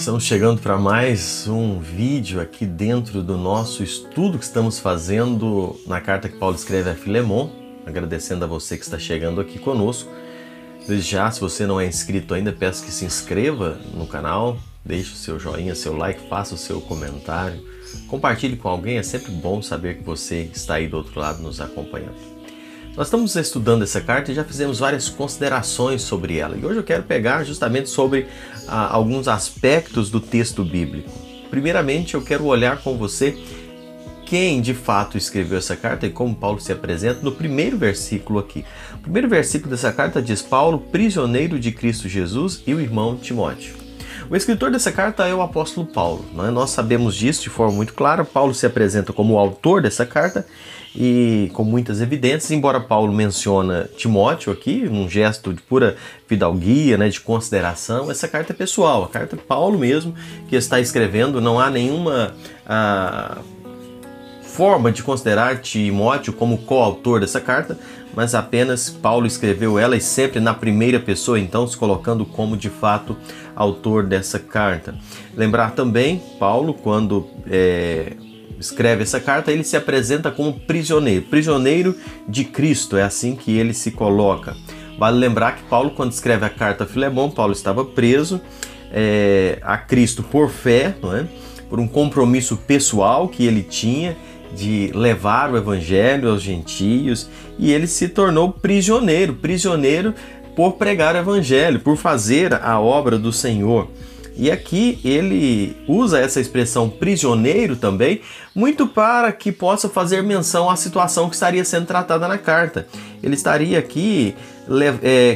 Estamos chegando para mais um vídeo aqui dentro do nosso estudo que estamos fazendo na carta que Paulo escreve a Filemon, agradecendo a você que está chegando aqui conosco. Desde já, se você não é inscrito ainda, peço que se inscreva no canal, deixe o seu joinha, seu like, faça o seu comentário, compartilhe com alguém, é sempre bom saber que você está aí do outro lado nos acompanhando. Nós estamos estudando essa carta e já fizemos várias considerações sobre ela. E hoje eu quero pegar justamente sobre alguns aspectos do texto bíblico. Primeiramente, eu quero olhar com você quem de fato escreveu essa carta e como Paulo se apresenta no primeiro versículo aqui. O primeiro versículo dessa carta diz: Paulo, prisioneiro de Cristo Jesus, e o irmão Timóteo. O escritor dessa carta é o apóstolo Paulo, não é? Nós sabemos disso de forma muito clara. Paulo se apresenta como o autor dessa carta e com muitas evidências, embora Paulo menciona Timóteo aqui, um gesto de pura fidalguia, né, de consideração. Essa carta é pessoal, a carta de Paulo mesmo que está escrevendo. Não há nenhuma forma de considerar Timóteo como coautor dessa carta, mas apenas Paulo escreveu ela e sempre na primeira pessoa, então se colocando como de fato autor dessa carta. Lembrar também, Paulo, quando escreve essa carta, ele se apresenta como prisioneiro de Cristo, é assim que ele se coloca. Vale lembrar que Paulo, quando escreve a carta a Filemon, Paulo estava preso a Cristo por fé, não é? Por um compromisso pessoal que ele tinha de levar o evangelho aos gentios, e ele se tornou prisioneiro por pregar o evangelho, por fazer a obra do Senhor. E aqui ele usa essa expressão prisioneiro também, muito para que possa fazer menção à situação que estaria sendo tratada na carta. Ele estaria aqui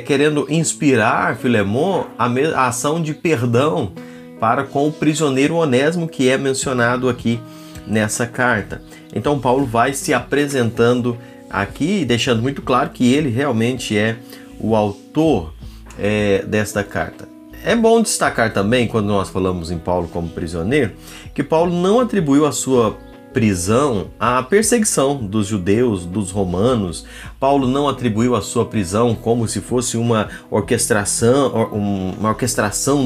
querendo inspirar Filemon a ação de perdão para com o prisioneiro Onésimo, que é mencionado aqui nessa carta. Então Paulo vai se apresentando aqui, deixando muito claro que ele realmente é o autor desta carta. É bom destacar também, quando nós falamos em Paulo como prisioneiro, que Paulo não atribuiu a sua prisão à perseguição dos judeus, dos romanos. Paulo não atribuiu a sua prisão como se fosse uma orquestração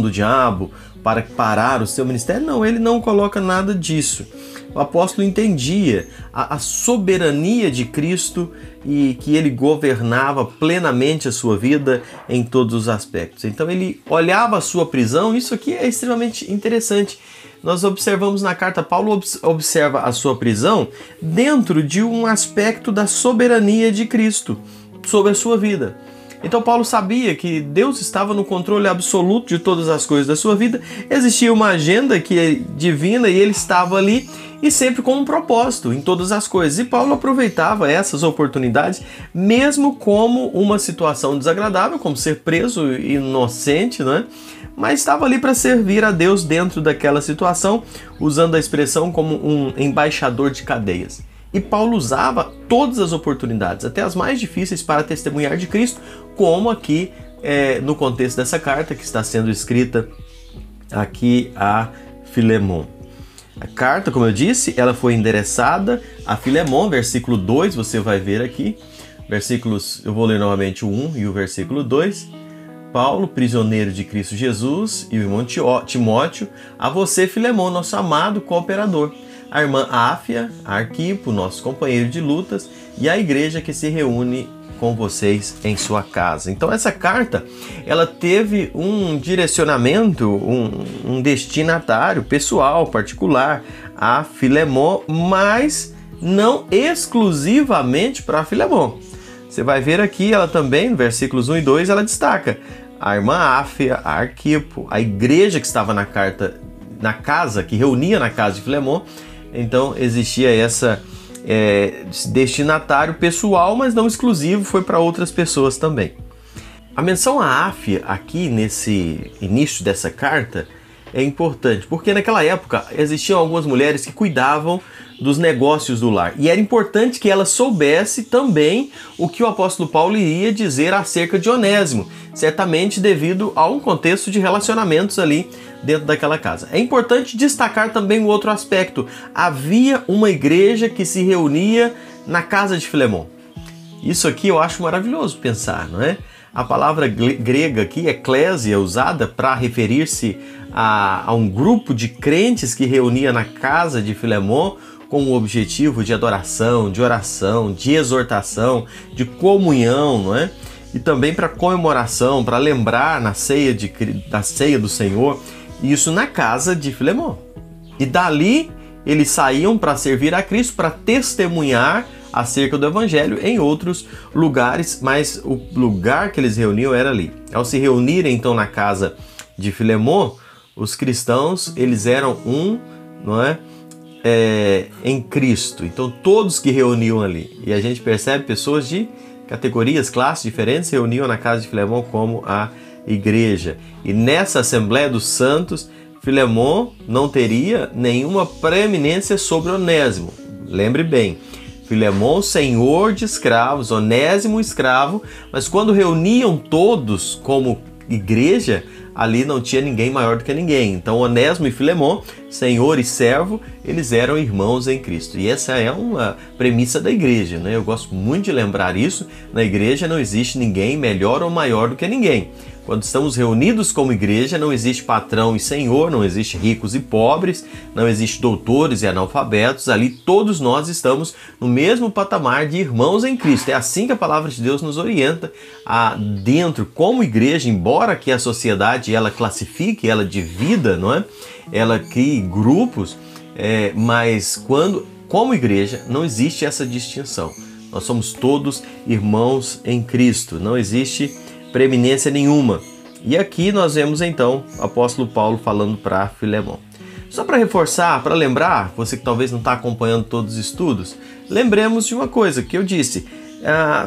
do diabo para parar o seu ministério. Não, ele não coloca nada disso. O apóstolo entendia a soberania de Cristo e que ele governava plenamente a sua vida em todos os aspectos. Então ele olhava a sua prisão. Isso aqui é extremamente interessante. Nós observamos na carta, Paulo observa a sua prisão dentro de um aspecto da soberania de Cristo sobre a sua vida. Então Paulo sabia que Deus estava no controle absoluto de todas as coisas da sua vida. Existia uma agenda que é divina e ele estava ali e sempre com um propósito em todas as coisas. E Paulo aproveitava essas oportunidades, mesmo como uma situação desagradável, como ser preso inocente, né? Mas estava ali para servir a Deus dentro daquela situação, usando a expressão como um embaixador de cadeias. E Paulo usava todas as oportunidades, até as mais difíceis, para testemunhar de Cristo, como aqui no contexto dessa carta que está sendo escrita aqui a Filemon. A carta, como eu disse, ela foi endereçada a Filemon, versículo 2, você vai ver aqui, versículos, eu vou ler novamente o 1 e o versículo 2. Paulo, prisioneiro de Cristo Jesus, e o irmão Timóteo, a você, Filemon, nosso amado cooperador, a irmã Áfia, a Arquipo, nosso companheiro de lutas, e a igreja que se reúne com vocês em sua casa. Então essa carta, ela teve um direcionamento, um destinatário pessoal, particular, a Filemon, mas não exclusivamente para Filemon. Você vai ver aqui, ela também, no versículos 1 e 2, ela destaca a irmã Áfia, a Arquipo, a igreja que estava na casa, que reunia na casa de Filemon. Então existia esse destinatário pessoal, mas não exclusivo, foi para outras pessoas também. A menção a Áfia aqui nesse início dessa carta é importante, porque naquela época existiam algumas mulheres que cuidavam dos negócios do lar, e era importante que ela soubesse também o que o apóstolo Paulo iria dizer acerca de Onésimo, certamente devido a um contexto de relacionamentos ali dentro daquela casa. É importante destacar também um outro aspecto: havia uma igreja que se reunia na casa de Filemon. Isso aqui eu acho maravilhoso pensar, não é? A palavra grega aqui, eclésia, usada para referir-se a um grupo de crentes que reunia na casa de Filemon com o objetivo de adoração, de oração, de exortação, de comunhão, não é? E também para comemoração, para lembrar da ceia do Senhor, isso na casa de Filemon. E dali eles saíam para servir a Cristo, para testemunhar acerca do Evangelho em outros lugares, mas o lugar que eles reuniam era ali. Ao se reunirem então na casa de Filemon, os cristãos, eles eram não é? Em Cristo. Então todos que reuniam ali, e a gente percebe pessoas de categorias, classes diferentes, reuniam na casa de Filemon como a igreja. E nessa Assembleia dos Santos, Filemon não teria nenhuma preeminência sobre Onésimo. Lembre bem, Filemon, senhor de escravos, Onésimo, escravo, mas quando reuniam todos como igreja, ali não tinha ninguém maior do que ninguém. Então Onésimo e Filemon, senhor e servo, eles eram irmãos em Cristo. E essa é uma premissa da igreja, né? Eu gosto muito de lembrar isso. Na igreja não existe ninguém melhor ou maior do que ninguém. Quando estamos reunidos como igreja, não existe patrão e senhor, não existe ricos e pobres, não existe doutores e analfabetos. Ali todos nós estamos no mesmo patamar de irmãos em Cristo. É assim que a palavra de Deus nos orienta dentro, como igreja, embora que a sociedade ela classifique, ela divida, não é? Ela crie grupos, mas como igreja não existe essa distinção. Nós somos todos irmãos em Cristo, não existe preeminência nenhuma. E aqui nós vemos então o apóstolo Paulo falando para Filemon. Só para reforçar, para lembrar, você que talvez não está acompanhando todos os estudos, lembremos de uma coisa que eu disse.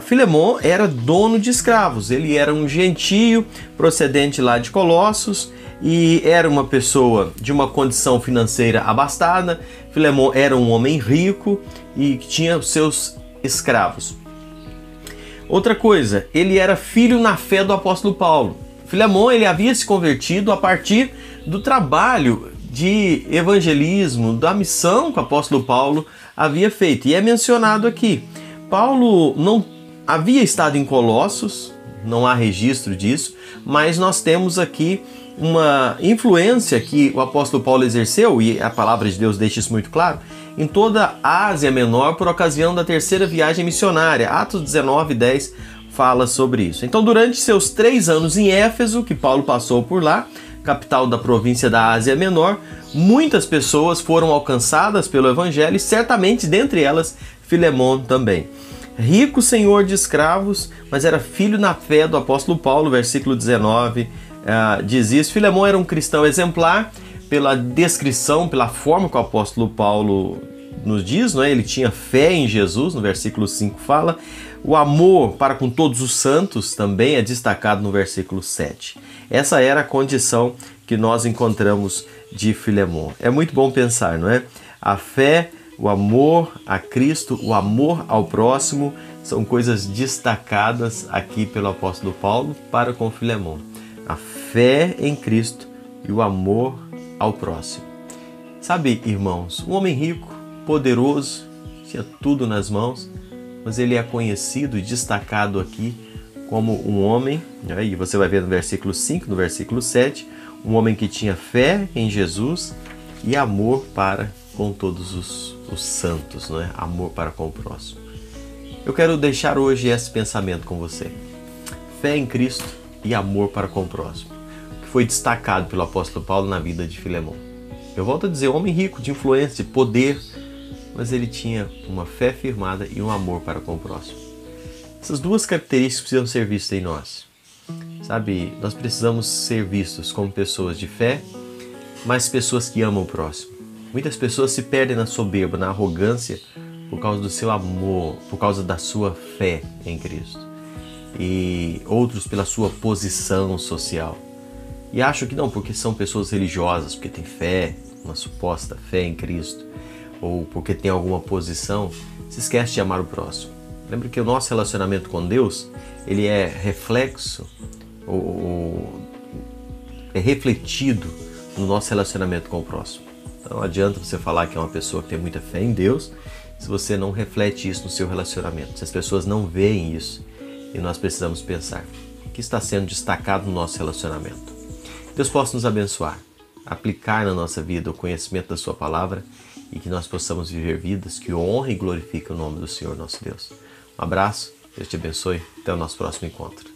Filemon era dono de escravos, ele era um gentio procedente lá de Colossos e era uma pessoa de uma condição financeira abastada. Filemon era um homem rico e tinha os seus escravos. Outra coisa, ele era filho na fé do apóstolo Paulo. Filemon, ele havia se convertido a partir do trabalho de evangelismo, da missão que o apóstolo Paulo havia feito. E é mencionado aqui. Paulo não havia estado em Colossos, não há registro disso, mas nós temos aqui uma influência que o apóstolo Paulo exerceu, e a palavra de Deus deixa isso muito claro, em toda a Ásia Menor por ocasião da terceira viagem missionária. Atos 19:10 fala sobre isso. Então, durante seus 3 anos em Éfeso, que Paulo passou por lá, capital da província da Ásia Menor, muitas pessoas foram alcançadas pelo Evangelho e certamente dentre elas Filemon também. Rico senhor de escravos, mas era filho na fé do apóstolo Paulo, versículo 19 diz isso. Filemon era um cristão exemplar pela descrição, pela forma que o apóstolo Paulo nos diz, não é? Ele tinha fé em Jesus, no versículo 5 fala. O amor para com todos os santos também é destacado no versículo 7. Essa era a condição que nós encontramos de Filemon. É muito bom pensar, não é? A fé, o amor a Cristo, o amor ao próximo são coisas destacadas aqui pelo apóstolo Paulo para com Filemon. A fé em Cristo e o amor ao próximo. Sabe, irmãos, um homem rico, poderoso, tinha tudo nas mãos, mas ele é conhecido e destacado aqui como um homem, né? E você vai ver no versículo 5, no versículo 7, um homem que tinha fé em Jesus e amor para com todos os santos, não é? Amor para com o próximo. Eu quero deixar hoje esse pensamento com você. Fé em Cristo e amor para com o próximo, que foi destacado pelo apóstolo Paulo na vida de Filemon. Eu volto a dizer, homem rico, de influência, de poder, mas ele tinha uma fé firmada e um amor para com o próximo. Essas duas características precisam ser vistas em nós. Sabe, nós precisamos ser vistos como pessoas de fé, mas pessoas que amam o próximo. Muitas pessoas se perdem na soberba, na arrogância, por causa do seu amor, por causa da sua fé em Cristo. E outros pela sua posição social. E acham que não, porque são pessoas religiosas, porque têm fé, uma suposta fé em Cristo, ou porque tem alguma posição, se esquece de amar o próximo. Lembra que o nosso relacionamento com Deus, ele é reflexo, ou é refletido no nosso relacionamento com o próximo. Então não adianta você falar que é uma pessoa que tem muita fé em Deus, se você não reflete isso no seu relacionamento, se as pessoas não veem isso. E nós precisamos pensar o que está sendo destacado no nosso relacionamento. Deus possa nos abençoar. aplicar na nossa vida o conhecimento da sua palavra e que nós possamos viver vidas que honrem e glorificam o nome do Senhor nosso Deus. Um abraço, Deus te abençoe, até o nosso próximo encontro.